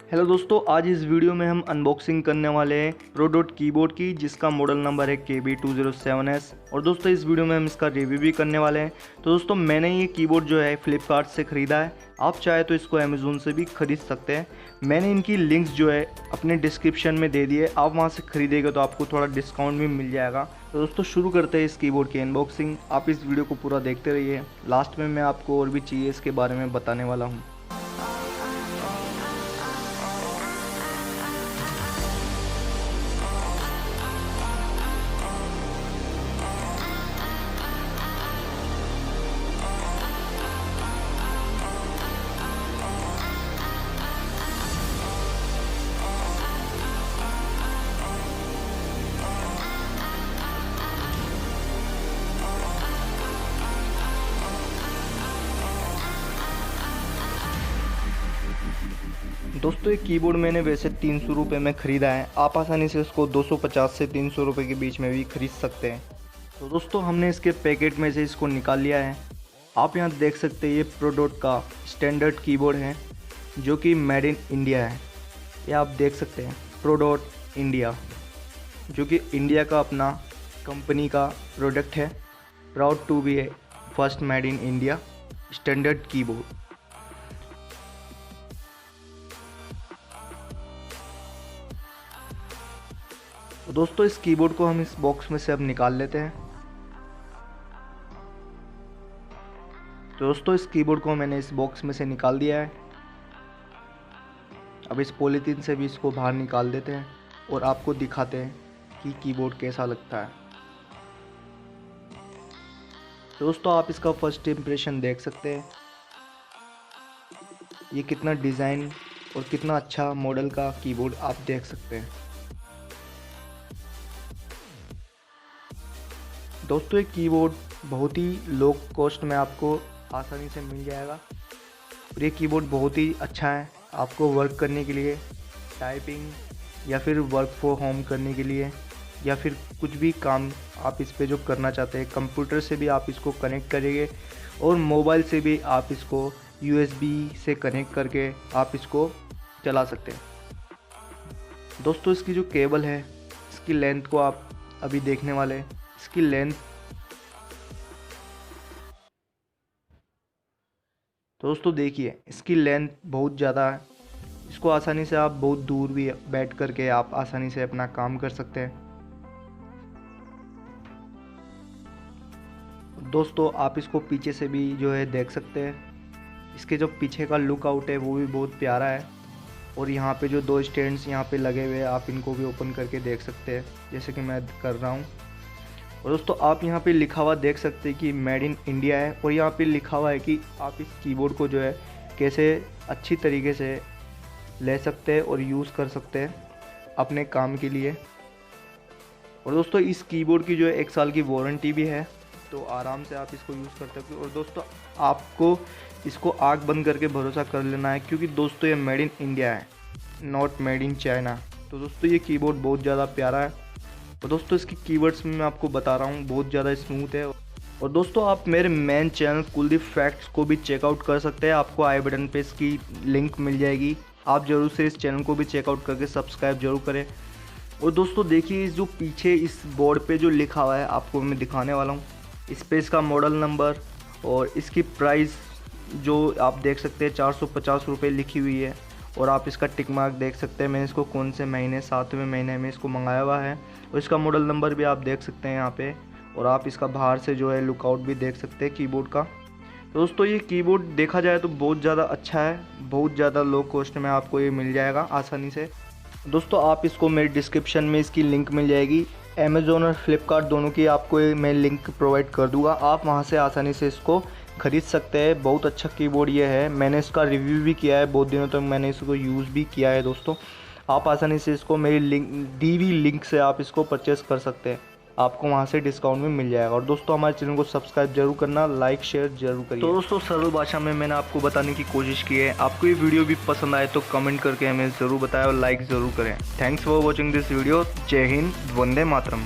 Hello दोस्तों, आज इस वीडियो में हम अनबॉक्सिंग करने वाले हैं प्रोडोट कीबोर्ड की, जिसका मॉडल नंबर है KB207S। और दोस्तों इस वीडियो में हम इसका रिव्यू भी करने वाले हैं। तो दोस्तों मैंने ये कीबोर्ड जो है फ्लिपकार्ट से ख़रीदा है। आप चाहे तो इसको अमेज़ोन से भी ख़रीद सकते हैं। मैंने इनकी लिंक्स जो है अपने डिस्क्रिप्शन में दे दिए, आप वहाँ से ख़रीदेगा तो आपको थोड़ा डिस्काउंट भी मिल जाएगा। तो दोस्तों शुरू करते हैं इस कीबोर्ड की अनबॉक्सिंग। आप इस वीडियो को पूरा देखते रहिए, लास्ट में मैं आपको और भी चीज़ें इसके बारे में बताने वाला हूँ। दोस्तों ये कीबोर्ड मैंने वैसे 300 रुपये में ख़रीदा है। आप आसानी से इसको 250 से 300 रुपये के बीच में भी ख़रीद सकते हैं। तो दोस्तों हमने इसके पैकेट में से इसको निकाल लिया है। आप यहाँ देख सकते हैं ये प्रोडोट का स्टैंडर्ड कीबोर्ड है जो कि मेड इन इंडिया है। ये आप देख सकते हैं प्रोडोट इंडिया, जो कि इंडिया का अपना कंपनी का प्रोडक्ट है। Proud to be a first made in India standard keyboard. तो दोस्तों इस कीबोर्ड को हम इस बॉक्स में से अब निकाल लेते हैं। तो दोस्तों इस कीबोर्ड को मैंने इस बॉक्स में से निकाल दिया है। अब इस पॉलीथीन से भी इसको बाहर निकाल देते हैं और आपको दिखाते हैं कि कीबोर्ड कैसा लगता है। तो दोस्तों आप इसका फर्स्ट इम्प्रेशन देख सकते हैं, ये कितना डिज़ाइन और कितना अच्छा मॉडल का कीबोर्ड आप देख सकते हैं। दोस्तों ये कीबोर्ड बहुत ही लो कॉस्ट में आपको आसानी से मिल जाएगा और ये कीबोर्ड बहुत ही अच्छा है आपको वर्क करने के लिए, टाइपिंग या फिर वर्क फ्रॉम होम करने के लिए, या फिर कुछ भी काम आप इस पे जो करना चाहते हैं। कंप्यूटर से भी आप इसको कनेक्ट करेंगे और मोबाइल से भी आप इसको USB से कनेक्ट करके आप इसको चला सकते हैं। दोस्तों इसकी जो केबल है, इसकी लेंथ को आप अभी देखने वाले हैं। इसकी लेंथ दोस्तों देखिए, इसकी लेंथ बहुत ज़्यादा है। इसको आसानी से आप बहुत दूर भी बैठ करके आप आसानी से अपना काम कर सकते हैं। दोस्तों आप इसको पीछे से भी जो है देख सकते हैं। इसके जो पीछे का लुक आउट है वो भी बहुत प्यारा है। और यहाँ पे जो दो स्टैंड्स यहाँ पे लगे हुए हैं, आप इनको भी ओपन करके देख सकते हैं जैसे कि मैं कर रहा हूँ। और दोस्तों आप यहाँ पे लिखा हुआ देख सकते हैं कि मेड इन इंडिया है, और यहाँ पे लिखा हुआ है कि आप इस कीबोर्ड को जो है कैसे अच्छी तरीके से ले सकते हैं और यूज़ कर सकते हैं अपने काम के लिए। और दोस्तों इस कीबोर्ड की जो है 1 साल की वारंटी भी है, तो आराम से आप इसको यूज़ कर सकते हो। और दोस्तों आपको इसको आँख बंद करके भरोसा कर लेना है, क्योंकि दोस्तों ये मेड इन इंडिया है, नॉट मेड इन चाइना। तो दोस्तों ये कीबोर्ड बहुत ज़्यादा प्यारा है। और दोस्तों इसकी कीवर्ड्स में मैं आपको बता रहा हूँ, बहुत ज़्यादा स्मूथ है। और दोस्तों आप मेरे मेन चैनल कुलदीप फैक्ट्स को भी चेकआउट कर सकते हैं, आपको आई बटन पे इसकी लिंक मिल जाएगी। आप ज़रूर से इस चैनल को भी चेकआउट करके सब्सक्राइब जरूर करें। और दोस्तों देखिए इस जो पीछे इस बोर्ड पे जो लिखा हुआ है आपको मैं दिखाने वाला हूँ। इस पे इसका मॉडल नंबर और इसकी प्राइस जो आप देख सकते हैं 450 रुपये लिखी हुई है। और आप इसका टिक मार्क देख सकते हैं, मैंने इसको कौन से महीने 7वें महीने में इसको मंगाया हुआ है। और इसका मॉडल नंबर भी आप देख सकते हैं यहाँ पे। और आप इसका बाहर से जो है लुकआउट भी देख सकते हैं कीबोर्ड का। तो दोस्तों ये कीबोर्ड देखा जाए तो बहुत ज़्यादा अच्छा है, बहुत ज़्यादा लो कॉस्ट में आपको ये मिल जाएगा आसानी से। दोस्तों आप इसको मेरे डिस्क्रिप्शन में इसकी लिंक मिल जाएगी। अमेज़ोन और फ्लिपकार्ट दोनों की आपको मैं लिंक प्रोवाइड कर दूँगा, आप वहाँ से आसानी से इसको ख़रीद सकते हैं। बहुत अच्छा कीबोर्ड ये है, मैंने इसका रिव्यू भी किया है, बहुत दिनों तक मैंने इसको यूज़ भी किया है। दोस्तों आप आसानी से इसको मेरी दी हुई लिंक से आप इसको परचेज़ कर सकते हैं, आपको वहाँ से डिस्काउंट भी मिल जाएगा। और दोस्तों हमारे चैनल को सब्सक्राइब जरूर करना, लाइक शेयर जरूर करिए। तो दोस्तों सरल भाषा में मैंने आपको बताने की कोशिश की है। आपको ये वीडियो भी पसंद आए तो कमेंट करके हमें ज़रूर बताएं और लाइक ज़रूर करें। Thanks for watching this video. जय हिंद, वंदे मातरम।